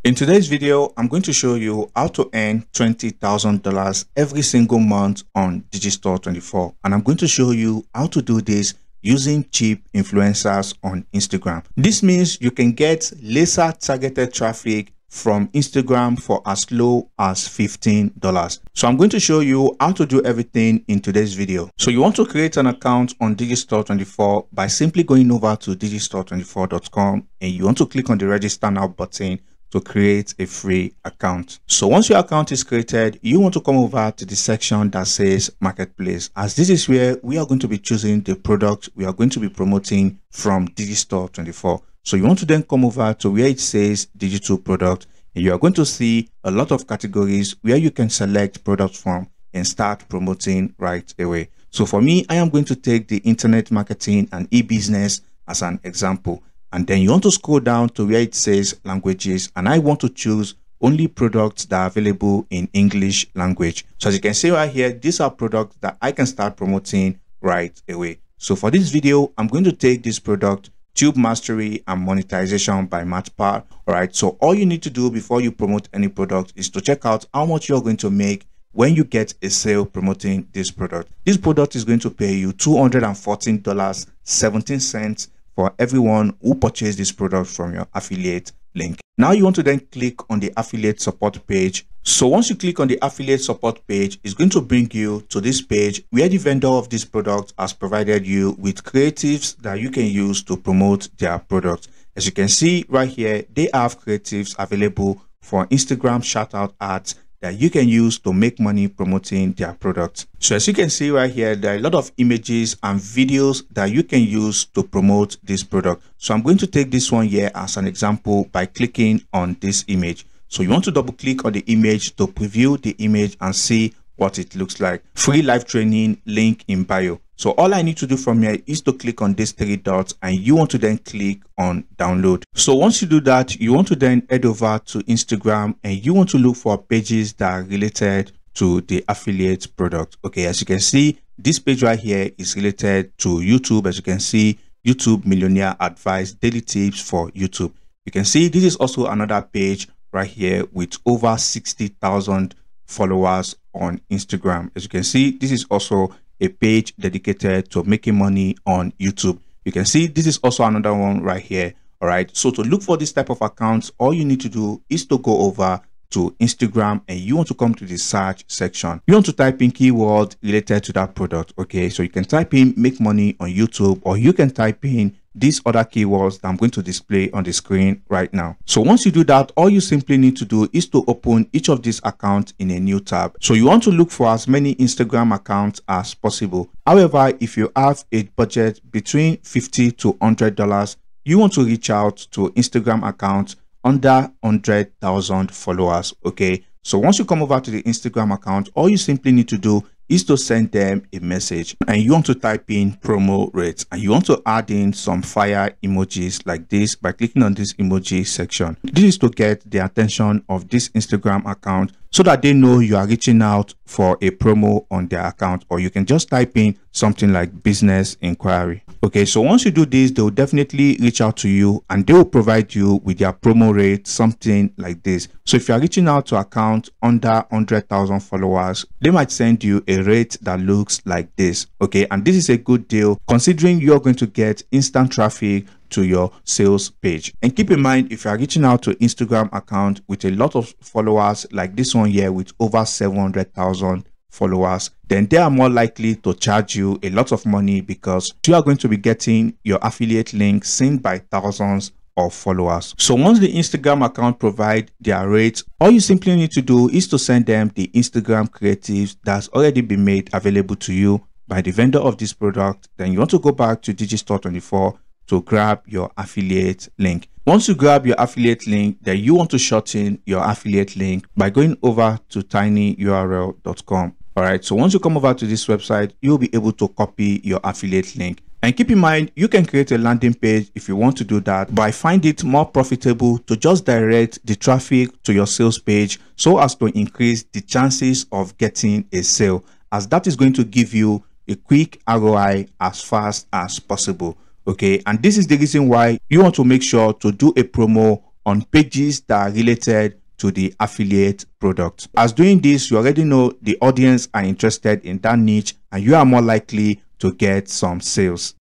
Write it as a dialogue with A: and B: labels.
A: In today's video, I'm going to show you how to earn $20,000 every single month on Digistore24. And I'm going to show you how to do this using cheap influencers on Instagram. This means you can get laser targeted traffic from Instagram for as low as $15. So I'm going to show you how to do everything in today's video. So you want to create an account on Digistore24 by simply going over to Digistore24.com and you want to click on the register now button to create a free account. So once your account is created, you want to come over to the section that says marketplace, as this is where we are going to be choosing the product we are going to be promoting from Digistore24. So you want to then come over to where it says digital product, and you are going to see a lot of categories where you can select products from and start promoting right away. So for me, I am going to take the internet marketing and e-business as an example. And then you want to scroll down to where it says languages, and I want to choose only products that are available in English language. So as you can see right here, these are products that I can start promoting right away. So for this video, I'm going to take this product, Tube Mastery and Monetization by MathPal. All right, so all you need to do before you promote any product is to check out how much you're going to make when you get a sale promoting this product. This product is going to pay you $214.17 for everyone who purchased this product from your affiliate link. Now you want to then click on the affiliate support page. So once you click on the affiliate support page, it's going to bring you to this page where the vendor of this product has provided you with creatives that you can use to promote their product. As you can see right here, they have creatives available for Instagram shout out ads that you can use to make money promoting their product. So as you can see right here, there are a lot of images and videos that you can use to promote this product. So I'm going to take this one here as an example by clicking on this image. So you want to double click on the image to preview the image and see what it looks like. Free live training, link in bio. So all I need to do from here is to click on these three dots and you want to then click on download. So once you do that, you want to then head over to Instagram and you want to look for pages that are related to the affiliate product. Okay, as you can see, this page right here is related to YouTube. As you can see, YouTube Millionaire Advice Daily Tips for YouTube. You can see this is also another page right here with over 60,000 followers on Instagram. As you can see, this is also a page dedicated to making money on YouTube. You can see this is also another one right here. All right, so to look for this type of accounts, all you need to do is to go over to Instagram and you want to come to the search section. You want to type in keyword related to that product. Okay, so you can type in make money on YouTube, or you can type in these other keywords that I'm going to display on the screen right now. So once you do that, all you simply need to do is to open each of these accounts in a new tab. So you want to look for as many Instagram accounts as possible. However, if you have a budget between $50 to $100, you want to reach out to Instagram accounts under 100,000 followers. Okay, so once you come over to the Instagram account, all you simply need to do is to send them a message and you want to type in promo rates and you want to add in some fire emojis like this by clicking on this emoji section. This is to get the attention of this Instagram account so that they know you are reaching out for a promo on their account, or you can just type in something like business inquiry. Okay, so once you do this, they will definitely reach out to you and they will provide you with their promo rate, something like this. So if you are reaching out to account under 100,000 followers, they might send you a rate that looks like this. Okay, and this is a good deal considering you're going to get instant traffic to your sales page. And keep in mind, if you are reaching out to Instagram account with a lot of followers like this one here with over 700,000 followers, then they are more likely to charge you a lot of money because you are going to be getting your affiliate link seen by thousands of followers. So once the Instagram account provide their rates, all you simply need to do is to send them the Instagram creatives that's already been made available to you by the vendor of this product. Then you want to go back to Digistore24 to grab your affiliate link. Once you grab your affiliate link, then you want to shorten your affiliate link by going over to tinyurl.com. All right, so once you come over to this website, you'll be able to copy your affiliate link. And keep in mind, you can create a landing page if you want to do that, but I find it more profitable to just direct the traffic to your sales page so as to increase the chances of getting a sale, as that is going to give you a quick ROI as fast as possible. Okay, and this is the reason why you want to make sure to do a promo on pages that are related to the affiliate product. As doing this, you already know the audience are interested in that niche and you are more likely to get some sales.